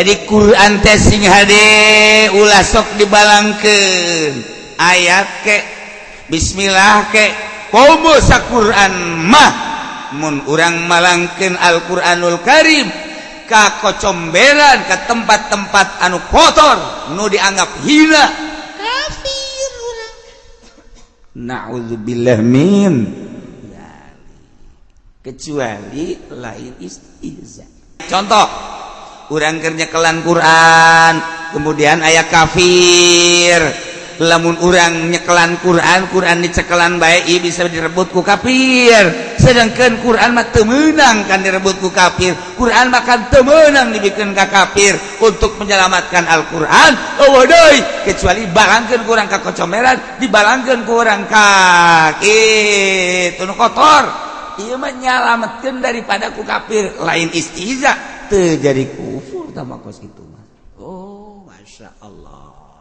Jadi Quran teh sing hade ulah sok dibalangkeun ayat ke bismillah ke komo sa Quran mah mun urang malangkeun Al-Qur'anul Karim ka kocomberan ka tempat-tempat anu kotor nu dianggap hina kafir urang naudzubillah min kecuali lain istihza. Contoh urang keur nyekelan Quran kemudian aya kafir, lamun urang nyekelan Quran dicekelan bae ieu bisa direbut ku kafir, sedangkan Quran mah teu meunang kan direbut ku kafir. Quran mah kan teu meunang dibikeun ka kafir untuk menyelamatkan Al-Qur'an eueuh deui kecuali balangkeun ku urang ka kocomberan, dibalangkeun ku urang ka kitu nu kotor, ieu mah nyalametkeun daripada ku kafir, lain istihza teu jadi kufur tama kos kitu mah. Oh, masya Allah.